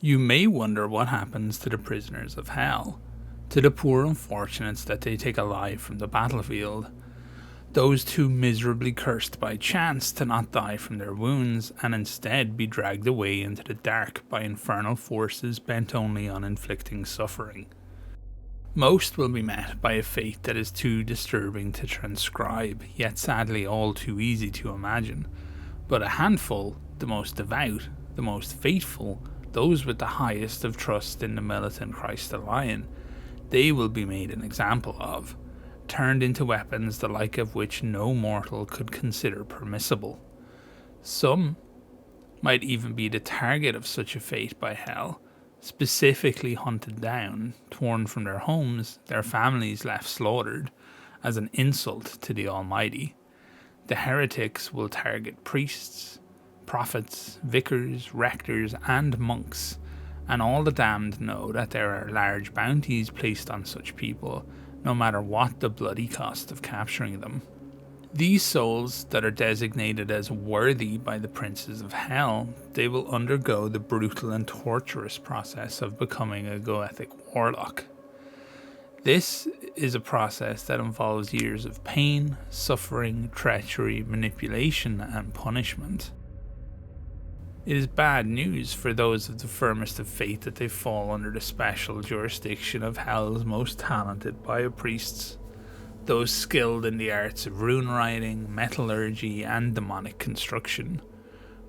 You may wonder what happens to the prisoners of hell, to the poor unfortunates that they take alive from the battlefield, those too miserably cursed by chance to not die from their wounds and instead be dragged away into the dark by infernal forces bent only on inflicting suffering. Most will be met by a fate that is too disturbing to transcribe, yet sadly all too easy to imagine. But a handful, the most devout, the most faithful, those with the highest of trust in the militant Christ the Lion, they will be made an example of, turned into weapons the like of which no mortal could consider permissible. Some might even be the target of such a fate by hell, specifically hunted down, torn from their homes, their families left slaughtered, as an insult to the Almighty. The heretics will target priests, prophets, vicars, rectors, and monks, and all the damned know that there are large bounties placed on such people, no matter what the bloody cost of capturing them. These souls that are designated as worthy by the princes of hell, they will undergo the brutal and torturous process of becoming a Goethic Warlock. This is a process that involves years of pain, suffering, treachery, manipulation, and punishment. It is bad news for those of the firmest of faith that they fall under the special jurisdiction of hell's most talented biopriests, those skilled in the arts of rune writing, metallurgy, and demonic construction.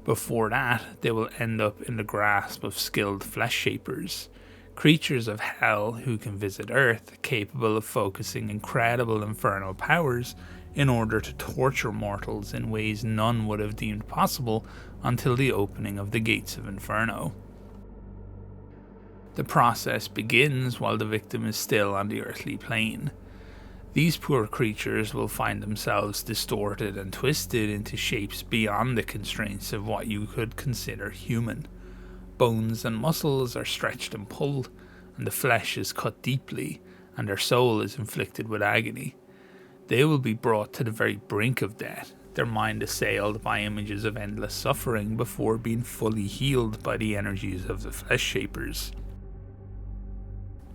Before that, they will end up in the grasp of skilled flesh shapers, creatures of hell who can visit Earth, capable of focusing incredible infernal powers in order to torture mortals in ways none would have deemed possible until the opening of the gates of Inferno. The process begins while the victim is still on the earthly plane. These poor creatures will find themselves distorted and twisted into shapes beyond the constraints of what you could consider human. Bones and muscles are stretched and pulled, and the flesh is cut deeply, and their soul is inflicted with agony. They will be brought to the very brink of death, their mind assailed by images of endless suffering before being fully healed by the energies of the flesh shapers.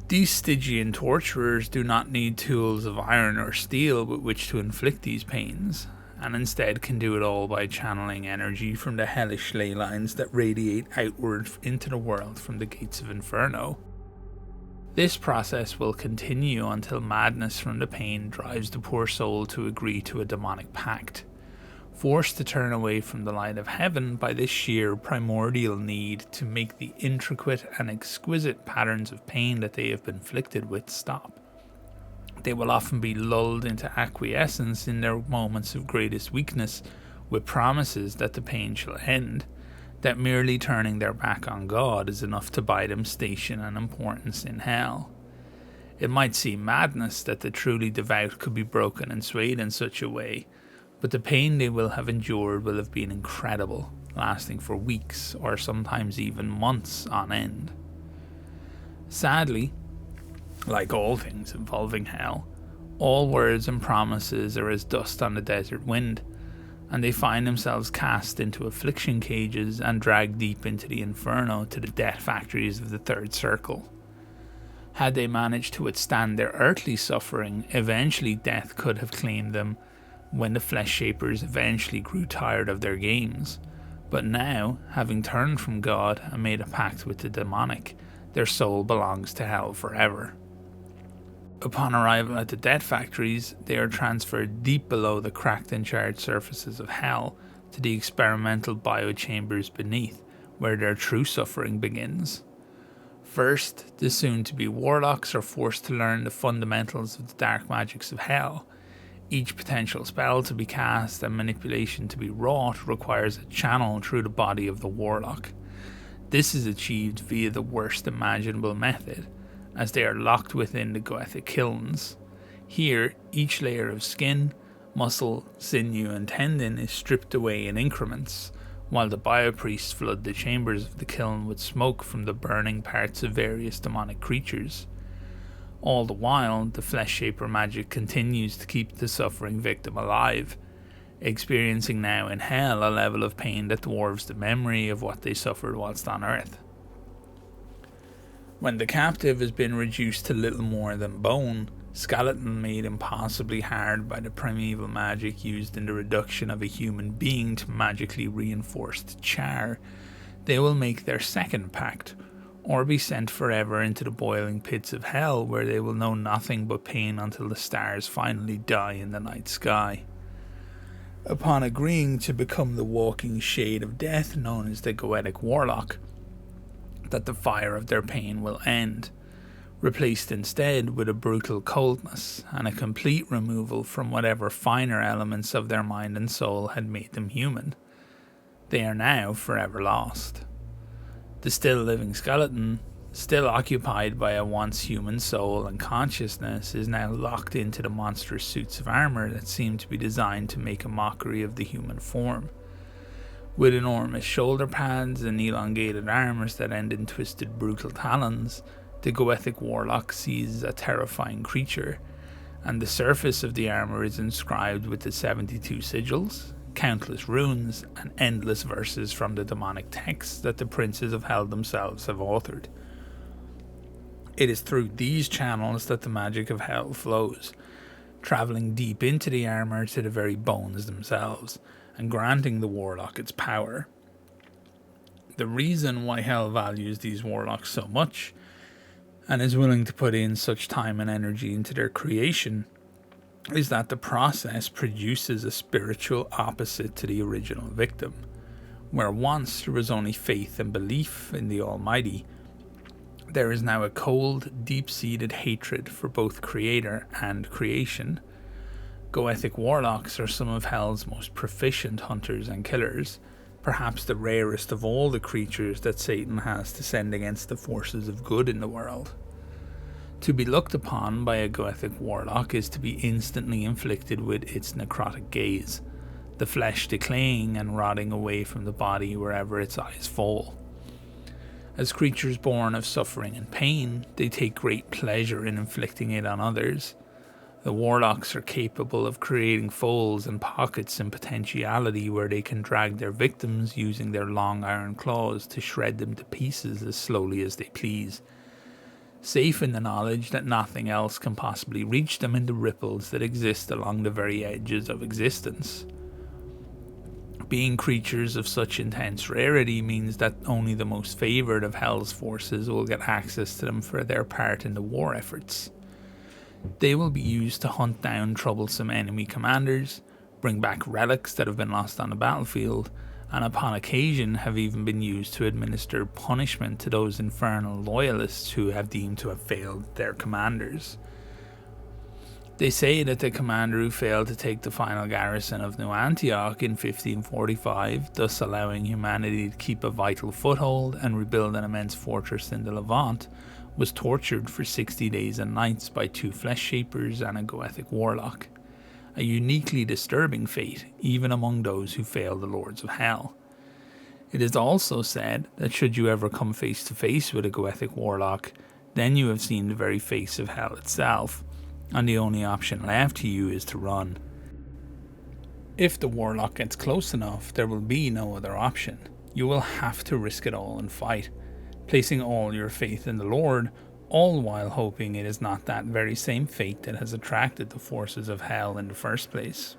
These Stygian torturers do not need tools of iron or steel with which to inflict these pains, and instead can do it all by channeling energy from the hellish ley lines that radiate outward into the world from the gates of Inferno. This process will continue until madness from the pain drives the poor soul to agree to a demonic pact, forced to turn away from the light of heaven by this sheer primordial need to make the intricate and exquisite patterns of pain that they have been afflicted with stop. They will often be lulled into acquiescence in their moments of greatest weakness with promises that the pain shall end, that merely turning their back on God is enough to buy them station and importance in hell. It might seem madness that the truly devout could be broken and swayed in such a way, but the pain they will have endured will have been incredible, lasting for weeks or sometimes even months on end. Sadly, like all things involving hell, all words and promises are as dust on the desert wind, and they find themselves cast into affliction cages and dragged deep into the inferno to the death factories of the third circle. Had they managed to withstand their earthly suffering, eventually death could have claimed them when the flesh shapers eventually grew tired of their games. But now, having turned from God and made a pact with the demonic, their soul belongs to hell forever. Upon arrival at the death factories, they are transferred deep below the cracked and charred surfaces of hell to the experimental biochambers beneath, where their true suffering begins. First, the soon-to-be warlocks are forced to learn the fundamentals of the dark magics of hell. Each potential spell to be cast and manipulation to be wrought requires a channel through the body of the warlock. This is achieved via the worst imaginable method, as they are locked within the Goethic kilns. Here, each layer of skin, muscle, sinew and tendon is stripped away in increments, while the biopriests flood the chambers of the kiln with smoke from the burning parts of various demonic creatures. All the while, the flesh shaper magic continues to keep the suffering victim alive, experiencing now in hell a level of pain that dwarfs the memory of what they suffered whilst on earth. When the captive has been reduced to little more than bone, skeleton made impossibly hard by the primeval magic used in the reduction of a human being to magically reinforced char, they will make their second pact, or be sent forever into the boiling pits of hell, where they will know nothing but pain until the stars finally die in the night sky. Upon agreeing to become the walking shade of death known as the Goethic Warlock, that the fire of their pain will end, replaced instead with a brutal coldness and a complete removal from whatever finer elements of their mind and soul had made them human. They are now forever lost. The still living skeleton, still occupied by a once human soul and consciousness, is now locked into the monstrous suits of armour that seem to be designed to make a mockery of the human form. With enormous shoulder pads and elongated arms that end in twisted brutal talons, the Goethic Warlock sees a terrifying creature, and the surface of the armour is inscribed with the 72 sigils, countless runes, and endless verses from the demonic texts that the princes of hell themselves have authored. It is through these channels that the magic of hell flows, travelling deep into the armour to the very bones themselves, and granting the warlock its power. The reason why hell values these warlocks so much, and is willing to put in such time and energy into their creation, is that the process produces a spiritual opposite to the original victim. Where once there was only faith and belief in the Almighty, there is now a cold, deep-seated hatred for both Creator and creation. Goethic Warlocks are some of Hell's most proficient hunters and killers, perhaps the rarest of all the creatures that Satan has to send against the forces of good in the world. To be looked upon by a Goethic Warlock is to be instantly inflicted with its necrotic gaze, the flesh decaying and rotting away from the body wherever its eyes fall. As creatures born of suffering and pain, they take great pleasure in inflicting it on others. The Warlocks are capable of creating folds and pockets in potentiality where they can drag their victims using their long iron claws to shred them to pieces as slowly as they please, safe in the knowledge that nothing else can possibly reach them in the ripples that exist along the very edges of existence. Being creatures of such intense rarity means that only the most favoured of Hell's forces will get access to them for their part in the war efforts. They will be used to hunt down troublesome enemy commanders, bring back relics that have been lost on the battlefield, and upon occasion have even been used to administer punishment to those infernal loyalists who have deemed to have failed their commanders. They say that the commander who failed to take the final garrison of New Antioch in 1545, thus allowing humanity to keep a vital foothold and rebuild an immense fortress in the Levant, was tortured for 60 days and nights by 2 flesh shapers and a Goethic Warlock. A uniquely disturbing fate, even among those who fail the Lords of Hell. It is also said that should you ever come face to face with a Goethic Warlock, then you have seen the very face of Hell itself, and the only option left to you is to run. If the Warlock gets close enough, there will be no other option. You will have to risk it all and fight, placing all your faith in the Lord, all while hoping it is not that very same fate that has attracted the forces of Hell in the first place.